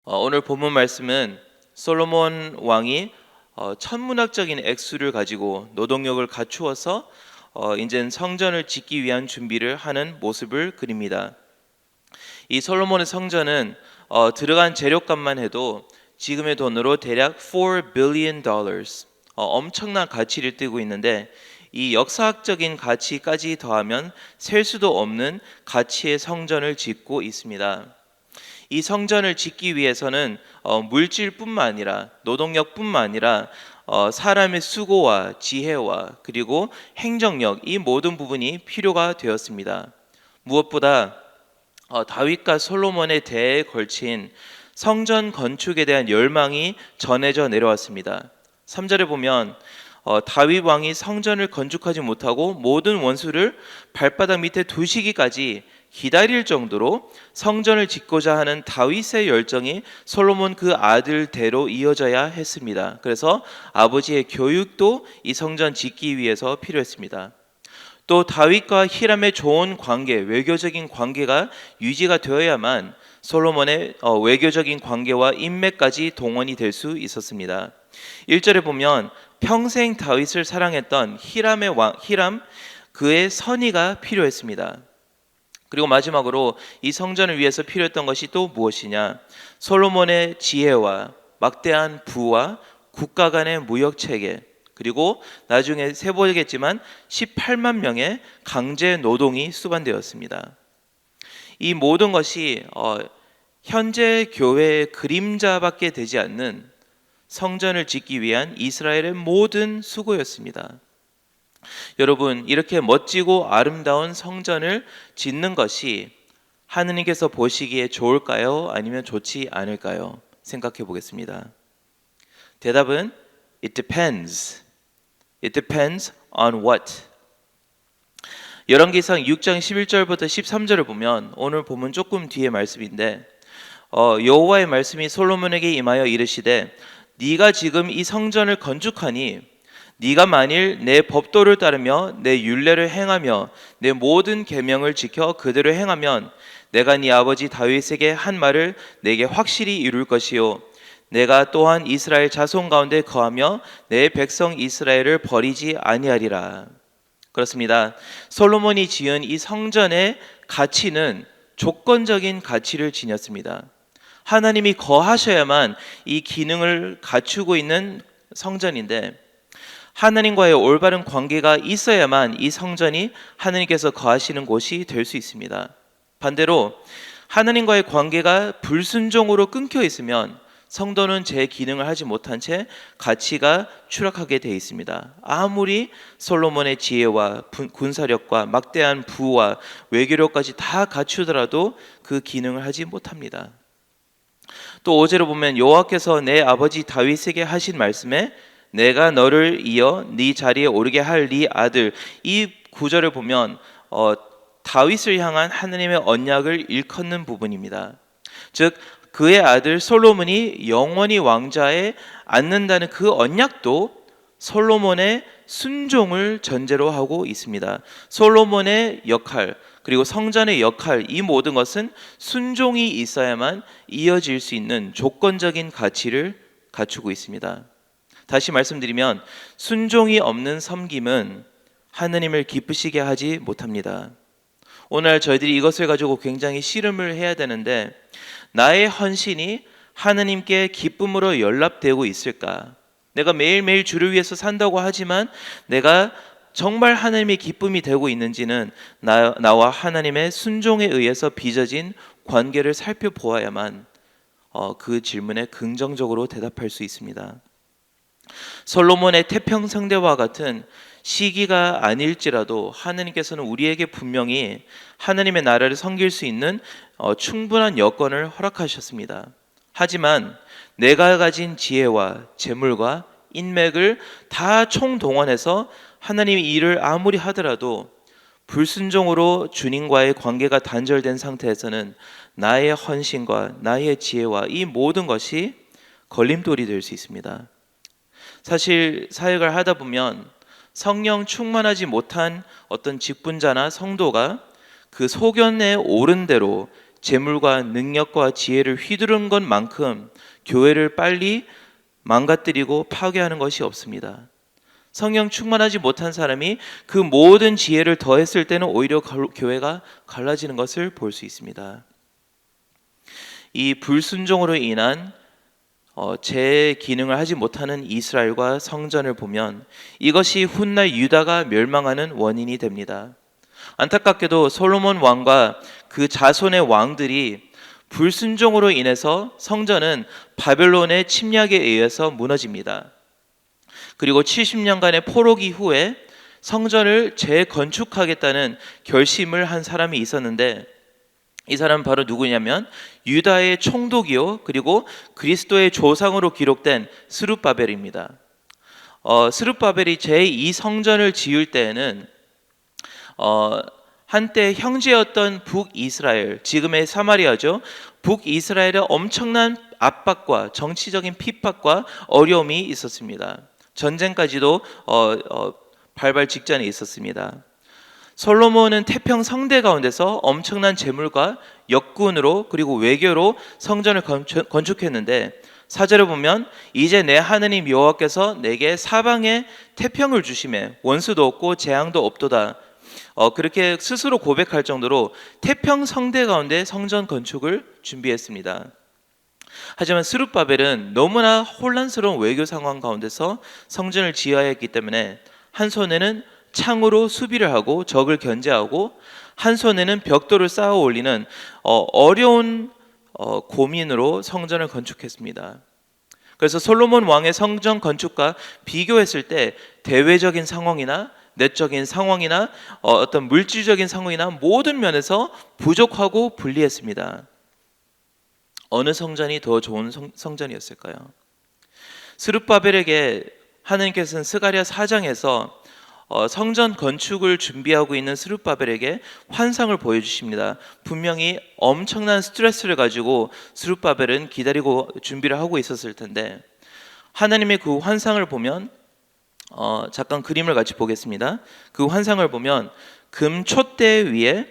오늘 본문 말씀은 솔로몬 왕이 천문학적인 액수를 가지고 노동력을 갖추어서 이제 성전을 짓기 위한 준비를 하는 모습을 그립니다. 이 솔로몬의 성전은 들어간 재료값만 해도 지금의 돈으로 대략 4 billion dollars, 엄청난 가치를 띠고 있는데 이 역사학적인 가치까지 더하면 셀 수도 없는 가치의 성전을 짓고 있습니다. 이 성전을 짓기 위해서는 물질뿐만 아니라 노동력뿐만 아니라 사람의 수고와 지혜와 그리고 행정력, 이 모든 부분이 필요가 되었습니다. 무엇보다 다윗과 솔로몬의 대에 걸친 성전 건축에 대한 열망이 전해져 내려왔습니다. 3절에 보면 다윗 왕이 성전을 건축하지 못하고 모든 원수를 발바닥 밑에 두시기까지 기다릴 정도로 성전을 짓고자 하는 다윗의 열정이 솔로몬 그 아들대로 이어져야 했습니다. 그래서 아버지의 교육도 이 성전 짓기 위해서 필요했습니다. 또 다윗과 히람의 좋은 관계, 외교적인 관계가 유지가 되어야만 솔로몬의 외교적인 관계와 인맥까지 동원이 될 수 있었습니다. 1절에 보면 평생 다윗을 사랑했던 히람, 그의 선의가 필요했습니다. 그리고 마지막으로 이 성전을 위해서 필요했던 것이 또 무엇이냐? 솔로몬의 지혜와 막대한 부와 국가 간의 무역 체계, 그리고 나중에 세보겠지만 18만 명의 강제 노동이 수반되었습니다. 이 모든 것이 현재 교회의 그림자밖에 되지 않는 성전을 짓기 위한 이스라엘의 모든 수고였습니다. 여러분, 이렇게 멋지고 아름다운 성전을 짓는 것이 하느님께서 보시기에 좋을까요? 아니면 좋지 않을까요? 생각해 보겠습니다. 대답은 It depends. It depends on what? 열왕기상 6장 11절부터 13절을 보면 오늘 보면 조금 뒤의 말씀인데 여호와의 말씀이 솔로몬에게 임하여 이르시되 네가 지금 이 성전을 건축하니 네가 만일 내 법도를 따르며 내 율례를 행하며 내 모든 계명을 지켜 그대로 행하면 내가 네 아버지 다윗에게 한 말을 내게 확실히 이룰 것이요 내가 또한 이스라엘 자손 가운데 거하며 내 백성 이스라엘을 버리지 아니하리라. 그렇습니다. 솔로몬이 지은 이 성전의 가치는 조건적인 가치를 지녔습니다. 하나님이 거하셔야만 이 기능을 갖추고 있는 성전인데 하나님과의 올바른 관계가 있어야만 이 성전이 하나님께서 거하시는 곳이 될 수 있습니다. 반대로 하나님과의 관계가 불순종으로 끊겨 있으면 성도는 제 기능을 하지 못한 채 가치가 추락하게 되어 있습니다. 아무리 솔로몬의 지혜와 군사력과 막대한 부와 외교력까지 다 갖추더라도 그 기능을 하지 못합니다. 또 5절을 보면 여호와께서 내 아버지 다윗에게 하신 말씀에 내가 너를 이어 네 자리에 오르게 할 네 아들, 이 구절을 보면 다윗을 향한 하나님의 언약을 일컫는 부분입니다. 즉 그의 아들 솔로몬이 영원히 왕좌에 앉는다는 그 언약도 솔로몬의 순종을 전제로 하고 있습니다. 솔로몬의 역할, 그리고 성전의 역할, 이 모든 것은 순종이 있어야만 이어질 수 있는 조건적인 가치를 갖추고 있습니다. 다시 말씀드리면 순종이 없는 섬김은 하나님을 기쁘시게 하지 못합니다. 오늘 저희들이 이것을 가지고 굉장히 씨름을 해야 되는데 나의 헌신이 하나님께 기쁨으로 연락되고 있을까? 내가 매일매일 주를 위해서 산다고 하지만 내가 정말 하나님의 기쁨이 되고 있는지는 나와 하나님의 순종에 의해서 빚어진 관계를 살펴보아야만 그 질문에 긍정적으로 대답할 수 있습니다. 솔로몬의 태평성대와 같은 시기가 아닐지라도 하나님께서는 우리에게 분명히 하나님의 나라를 섬길 수 있는 충분한 여건을 허락하셨습니다. 하지만 내가 가진 지혜와 재물과 인맥을 다 총동원해서 하나님이 일을 아무리 하더라도 불순종으로 주님과의 관계가 단절된 상태에서는 나의 헌신과 나의 지혜와 이 모든 것이 걸림돌이 될 수 있습니다. 사실 사역을 하다 보면 성령 충만하지 못한 어떤 직분자나 성도가 그 소견에 옳은 대로 재물과 능력과 지혜를 휘두른 것만큼 교회를 빨리 망가뜨리고 파괴하는 것이 없습니다. 성령 충만하지 못한 사람이 그 모든 지혜를 더했을 때는 오히려 교회가 갈라지는 것을 볼 수 있습니다. 이 불순종으로 인한 제 기능을 하지 못하는 이스라엘과 성전을 보면 이것이 훗날 유다가 멸망하는 원인이 됩니다. 안타깝게도 솔로몬 왕과 그 자손의 왕들이 불순종으로 인해서 성전은 바벨론의 침략에 의해서 무너집니다. 그리고 70년간의 포로기 후에 성전을 재건축하겠다는 결심을 한 사람이 있었는데, 이 사람은 바로 누구냐면 유다의 총독이요 그리고 그리스도의 조상으로 기록된 스룹바벨입니다. 스룹바벨이 제2성전을 지을 때에는 한때 형제였던 북이스라엘, 지금의 사마리아죠, 북이스라엘의 엄청난 압박과 정치적인 핍박과 어려움이 있었습니다. 전쟁까지도 발발 직전에 있었습니다. 솔로몬은 태평 성대 가운데서 엄청난 재물과 역군으로 그리고 외교로 성전을 건축했는데, 4절에 보면 이제 내 하느님 여호와께서 내게 사방에 태평을 주시매 원수도 없고 재앙도 없도다. 그렇게 스스로 고백할 정도로 태평 성대 가운데 성전 건축을 준비했습니다. 하지만 스룹바벨은 너무나 혼란스러운 외교 상황 가운데서 성전을 지어야 했기 때문에 한 손에는 창으로 수비를 하고 적을 견제하고 한 손에는 벽돌을 쌓아 올리는 어려운 고민으로 성전을 건축했습니다. 그래서 솔로몬 왕의 성전 건축과 비교했을 때 대외적인 상황이나 내적인 상황이나 어떤 물질적인 상황이나 모든 면에서 부족하고 불리했습니다. 어느 성전이 더 좋은 성전이었을까요? 스룹바벨에게 하나님께서는 스가랴 4장에서 성전 건축을 준비하고 있는 스룹바벨에게 환상을 보여주십니다. 분명히 엄청난 스트레스를 가지고 스룹바벨은 기다리고 준비를 하고 있었을 텐데, 하나님의 그 환상을 보면 잠깐 그림을 같이 보겠습니다. 그 환상을 보면 금 촛대 위에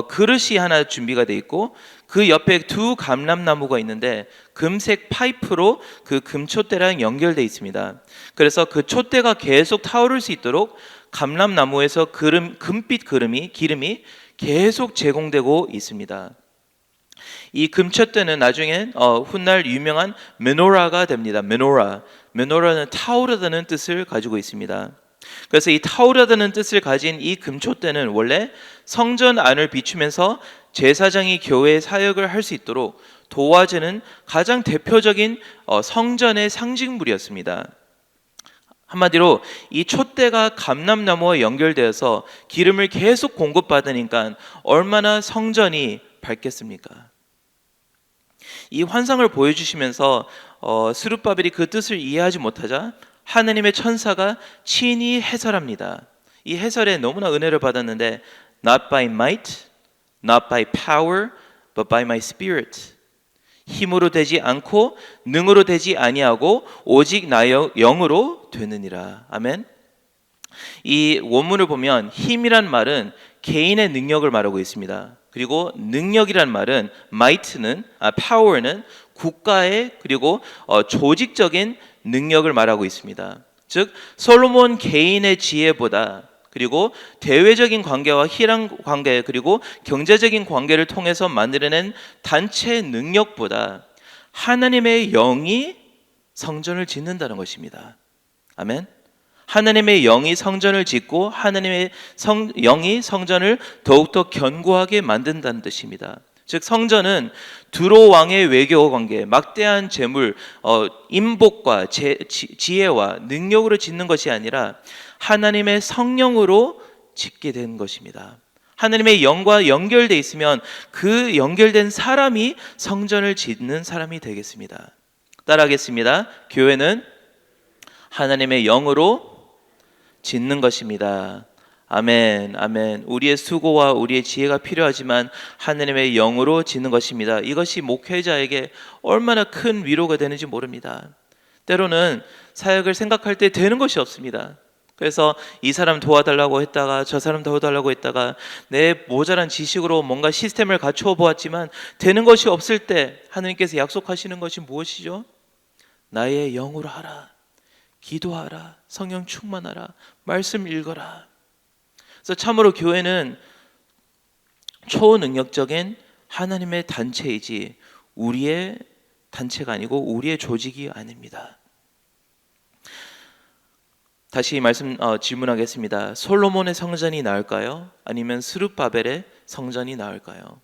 그릇이 하나 준비가 돼 있고 그 옆에 두 감람나무가 있는데 금색 파이프로 그 금촛대랑 연결돼 있습니다. 그래서 그 촛대가 계속 타오를 수 있도록 감람나무에서 금빛 기름이 계속 제공되고 있습니다. 이 금촛대는 나중에 훗날 유명한 메노라가 됩니다. 메노라는 타오르다는 뜻을 가지고 있습니다. 그래서 이 타오르다는 뜻을 가진 이 금촛대는 원래 성전 안을 비추면서 제사장이 교회의 사역을 할 수 있도록 도와주는 가장 대표적인 성전의 상징물이었습니다. 한마디로 이 촛대가 감람나무와 연결되어서 기름을 계속 공급받으니까 얼마나 성전이 밝겠습니까? 이 환상을 보여주시면서 스룹바벨이 그 뜻을 이해하지 못하자 하나님의 천사가 친히 해설합니다. 이 해설에 너무나 은혜를 받았는데 Not by might, not by power, but by my spirit. 힘으로 되지 않고 능으로 되지 아니하고 오직 나의 영으로 되느니라. 아멘. 이 원문을 보면 힘이란 말은 개인의 능력을 말하고 있습니다. 그리고 능력이란 말은 power는 국가의 그리고 조직적인 능력을 말하고 있습니다. 즉 솔로몬 개인의 지혜보다 그리고 대외적인 관계와 희랑 관계 그리고 경제적인 관계를 통해서 만들어낸 단체 능력보다 하나님의 영이 성전을 짓는다는 것입니다. 아멘. 하나님의 영이 성전을 짓고 하나님의 영이 성전을 더욱더 견고하게 만든다는 뜻입니다. 즉 성전은 두로 왕의 외교 관계, 막대한 재물, 인복과 지혜와 능력으로 짓는 것이 아니라 하나님의 성령으로 짓게 된 것입니다. 하나님의 영과 연결되어 있으면 그 연결된 사람이 성전을 짓는 사람이 되겠습니다. 따라하겠습니다. 교회는 하나님의 영으로 짓는 것입니다. 아멘, 아멘. 우리의 수고와 우리의 지혜가 필요하지만 하나님의 영으로 짓는 것입니다. 이것이 목회자에게 얼마나 큰 위로가 되는지 모릅니다. 때로는 사역을 생각할 때 되는 것이 없습니다. 그래서 이 사람 도와달라고 했다가 저 사람 도와달라고 했다가 내 모자란 지식으로 뭔가 시스템을 갖추어 보았지만 되는 것이 없을 때 하느님께서 약속하시는 것이 무엇이죠? 나의 영으로 하라, 기도하라, 성령 충만하라, 말씀 읽어라. 그래서 참으로 교회는 초능력적인 하나님의 단체이지 우리의 단체가 아니고 우리의 조직이 아닙니다. 다시 질문하겠습니다. 솔로몬의 성전이 나을까요? 아니면 스룹바벨의 성전이 나을까요?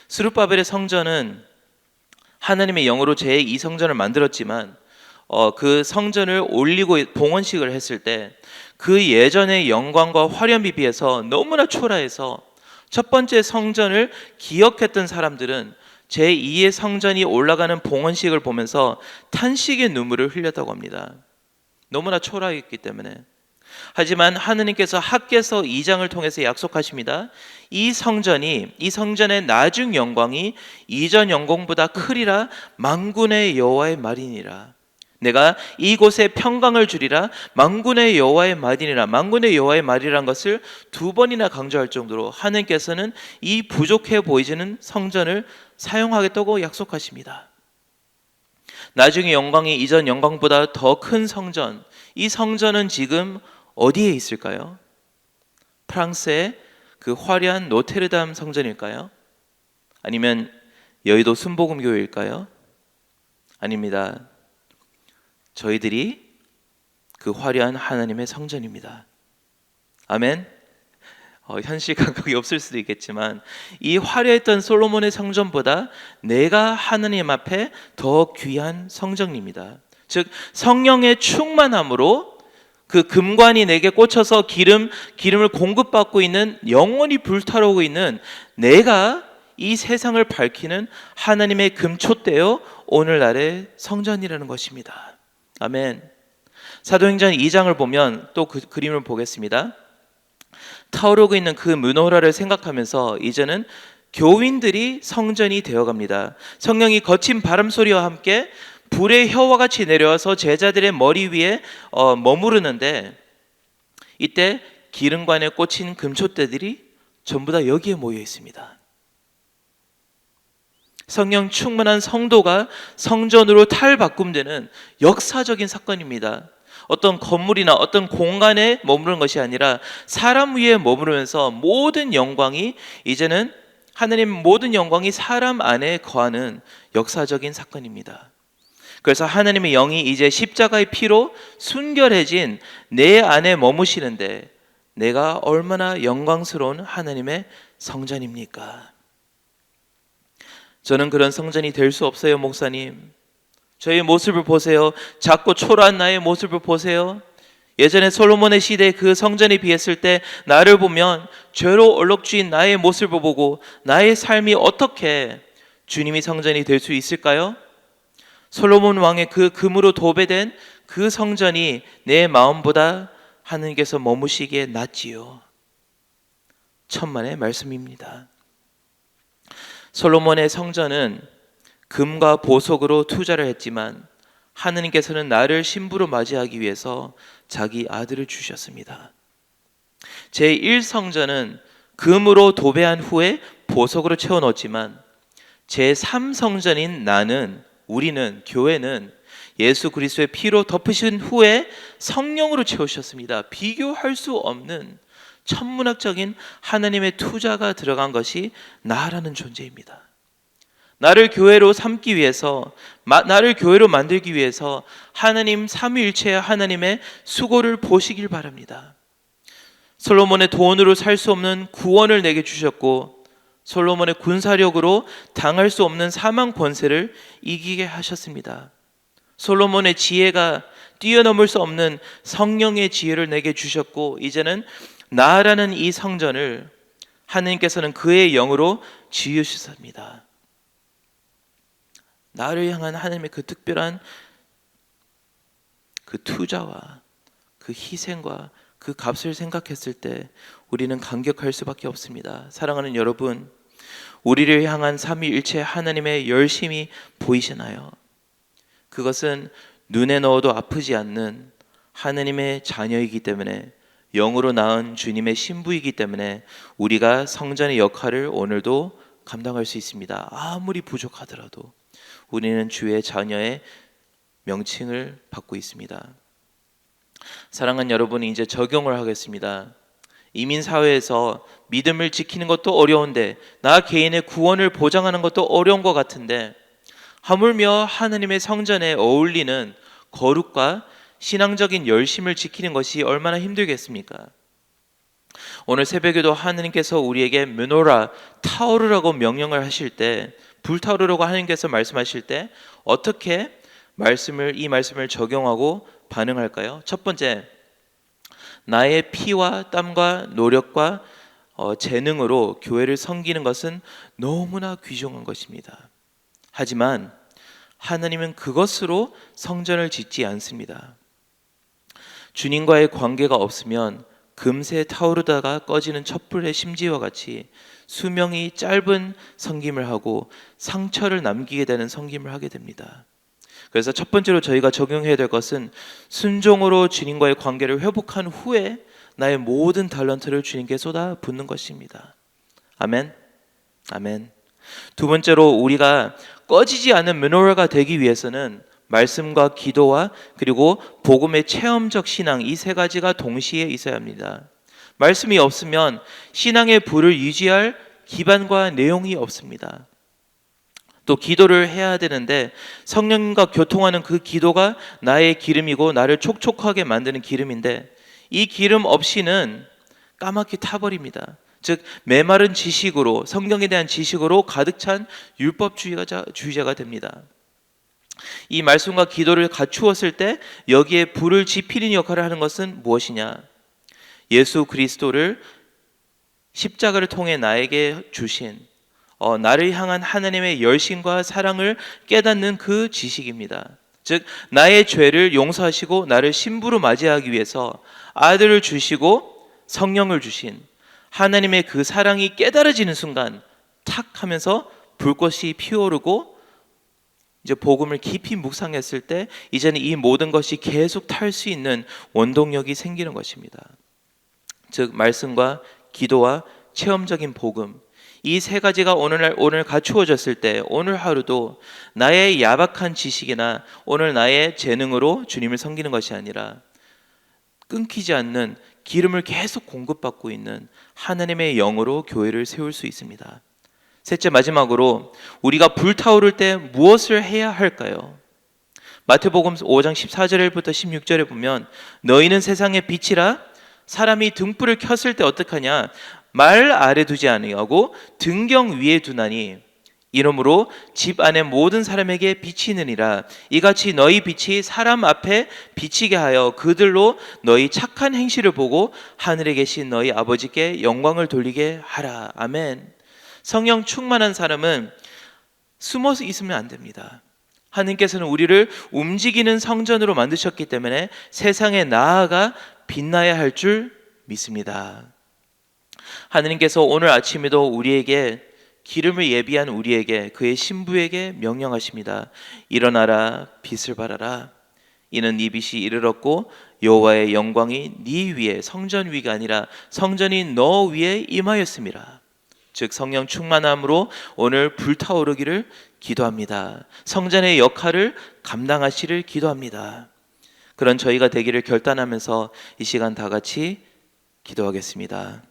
스룹바벨의 성전은 하나님의 영으로 제2성전을 만들었지만 그 성전을 올리고 봉헌식을 했을 때 그 예전의 영광과 화려함에 비해서 너무나 초라해서 첫 번째 성전을 기억했던 사람들은 제2의 성전이 올라가는 봉헌식을 보면서 탄식의 눈물을 흘렸다고 합니다. 너무나 초라했기 때문에. 하지만 하느님께서 학개서 2장을 통해서 약속하십니다. 이 성전의 나중 영광이 이전 영광보다 크리라. 만군의 여호와의 말이니라. 내가 이곳에 평강을 주리라. 만군의 여호와의 말이니라. 만군의 여호와의 말이란 것을 2번이나 강조할 정도로 하느님께서는 이 부족해 보이지는 성전을 사용하겠다고 약속하십니다. 나중에 영광이 이전 영광보다 더 큰 성전, 이 성전은 지금 어디에 있을까요? 프랑스의 그 화려한 노테르담 성전일까요? 아니면 여의도 순복음교회일까요? 아닙니다. 저희들이 그 화려한 하나님의 성전입니다. 아멘. 현실 감각이 없을 수도 있겠지만 이 화려했던 솔로몬의 성전보다 내가 하느님 앞에 더 귀한 성전입니다. 즉 성령의 충만함으로 그 금관이 내게 꽂혀서 기름을 공급받고 있는, 영원히 불타오르고 있는 내가 이 세상을 밝히는 하나님의 금촛대요 오늘날의 성전이라는 것입니다. 아멘. 사도행전 2장을 보면 또 그 그림을 보겠습니다. 타오르고 있는 그 문호라를 생각하면서 이제는 교인들이 성전이 되어갑니다. 성령이 거친 바람 소리와 함께 불의 혀와 같이 내려와서 제자들의 머리 위에 머무르는데, 이때 기름관에 꽂힌 금촛대들이 전부 다 여기에 모여 있습니다. 성령 충만한 성도가 성전으로 탈바꿈되는 역사적인 사건입니다. 어떤 건물이나 어떤 공간에 머무르는 것이 아니라 사람 위에 머무르면서 모든 영광이, 이제는 하느님 모든 영광이 사람 안에 거하는 역사적인 사건입니다. 그래서 하나님의 영이 이제 십자가의 피로 순결해진 내 안에 머무시는데 내가 얼마나 영광스러운 하나님의 성전입니까? 저는 그런 성전이 될 수 없어요, 목사님. 저의 모습을 보세요. 작고 초라한 나의 모습을 보세요. 예전에 솔로몬의 시대에 그 성전에 비했을 때 나를 보면 죄로 얼룩진 나의 모습을 보고 나의 삶이 어떻게 주님이 성전이 될 수 있을까요? 솔로몬 왕의 그 금으로 도배된 그 성전이 내 마음보다 하느님께서 머무시기에 낫지요. 천만의 말씀입니다. 솔로몬의 성전은 금과 보석으로 투자를 했지만 하느님께서는 나를 신부로 맞이하기 위해서 자기 아들을 주셨습니다. 제1성전은 금으로 도배한 후에 보석으로 채워 넣었지만 제3성전인 우리는 교회는 예수 그리스도의 피로 덮으신 후에 성령으로 채우셨습니다. 비교할 수 없는 천문학적인 하나님의 투자가 들어간 것이 나라는 존재입니다. 나를 교회로 삼기 위해서, 나를 교회로 만들기 위해서 하나님 삼위일체의 하나님의 수고를 보시길 바랍니다. 솔로몬의 돈으로 살 수 없는 구원을 내게 주셨고, 솔로몬의 군사력으로 당할 수 없는 사망 권세를 이기게 하셨습니다. 솔로몬의 지혜가 뛰어넘을 수 없는 성령의 지혜를 내게 주셨고, 이제는 나라는 이 성전을 하느님께서는 그의 영으로 지으셨습니다. 나를 향한 하나님의 그 특별한 그 투자와 그 희생과 그 값을 생각했을 때 우리는 감격할 수밖에 없습니다. 사랑하는 여러분, 우리를 향한 삼위일체 하나님의 열심이 보이시나요? 그것은 눈에 넣어도 아프지 않는 하느님의 자녀이기 때문에, 영으로 낳은 주님의 신부이기 때문에 우리가 성전의 역할을 오늘도 감당할 수 있습니다. 아무리 부족하더라도 우리는 주의 자녀의 명칭을 받고 있습니다. 사랑하는 여러분, 이제 적용을 하겠습니다. 이민 사회에서 믿음을 지키는 것도 어려운데, 나 개인의 구원을 보장하는 것도 어려운 것 같은데, 하물며 하느님의 성전에 어울리는 거룩과 신앙적인 열심을 지키는 것이 얼마나 힘들겠습니까? 오늘 새벽에도 하느님께서 우리에게 메노라, 타오르라고 명령을 하실 때, 불타오르라고 하느님께서 말씀하실 때 어떻게 이 말씀을 적용하고 반응할까요? 첫 번째, 나의 피와 땀과 노력과 재능으로 교회를 섬기는 것은 너무나 귀중한 것입니다. 하지만 하나님은 그것으로 성전을 짓지 않습니다. 주님과의 관계가 없으면 금세 타오르다가 꺼지는 촛불의 심지와 같이 수명이 짧은 섬김을 하고 상처를 남기게 되는 섬김을 하게 됩니다. 그래서 첫 번째로 저희가 적용해야 될 것은 순종으로 주님과의 관계를 회복한 후에 나의 모든 달란트를 주님께 쏟아붓는 것입니다. 아멘. 아멘. 두 번째로 우리가 꺼지지 않는 메노라가 되기 위해서는 말씀과 기도와 그리고 복음의 체험적 신앙, 이 세 가지가 동시에 있어야 합니다. 말씀이 없으면 신앙의 불을 유지할 기반과 내용이 없습니다. 또 기도를 해야 되는데 성령님과 교통하는 그 기도가 나의 기름이고 나를 촉촉하게 만드는 기름인데, 이 기름 없이는 까맣게 타버립니다. 즉 메마른 지식으로, 성경에 대한 지식으로 가득 찬 율법주의자가 됩니다. 이 말씀과 기도를 갖추었을 때 여기에 불을 지피는 역할을 하는 것은 무엇이냐? 예수 그리스도를 십자가를 통해 나에게 주신 나를 향한 하나님의 열심과 사랑을 깨닫는 그 지식입니다. 즉 나의 죄를 용서하시고 나를 신부로 맞이하기 위해서 아들을 주시고 성령을 주신 하나님의 그 사랑이 깨달아지는 순간 탁 하면서 불꽃이 피어오르고, 이제 복음을 깊이 묵상했을 때 이제는 이 모든 것이 계속 탈 수 있는 원동력이 생기는 것입니다. 즉 말씀과 기도와 체험적인 복음, 이 세 가지가 오늘 갖추어졌을 때 오늘 하루도 나의 야박한 지식이나 오늘 나의 재능으로 주님을 섬기는 것이 아니라 끊기지 않는 기름을 계속 공급받고 있는 하나님의 영으로 교회를 세울 수 있습니다. 셋째, 마지막으로 우리가 불타오를 때 무엇을 해야 할까요? 마태복음 5장 14절부터 16절에 보면 너희는 세상의 빛이라. 사람이 등불을 켰을 때 어떡하냐? 말 아래 두지 아니하고 등경 위에 두나니 이러므로 집 안에 모든 사람에게 비치느니라. 이같이 너희 빛이 사람 앞에 비치게 하여 그들로 너희 착한 행실을 보고 하늘에 계신 너희 아버지께 영광을 돌리게 하라. 아멘. 성령 충만한 사람은 숨어서 있으면 안 됩니다. 하나님께서는 우리를 움직이는 성전으로 만드셨기 때문에 세상에 나아가 빛나야 할 줄 믿습니다. 하나님께서 오늘 아침에도 우리에게 기름을 예비한 우리에게, 그의 신부에게 명령하십니다. 일어나라, 빛을 발하라. 이는 네 빛이 이르렀고 여호와의 영광이 네 위에, 성전 위가 아니라 성전이 너 위에 임하였음이라. 즉 성령 충만함으로 오늘 불타오르기를 기도합니다. 성전의 역할을 감당하시를 기도합니다. 그런 저희가 되기를 결단하면서 이 시간 다 같이 기도하겠습니다.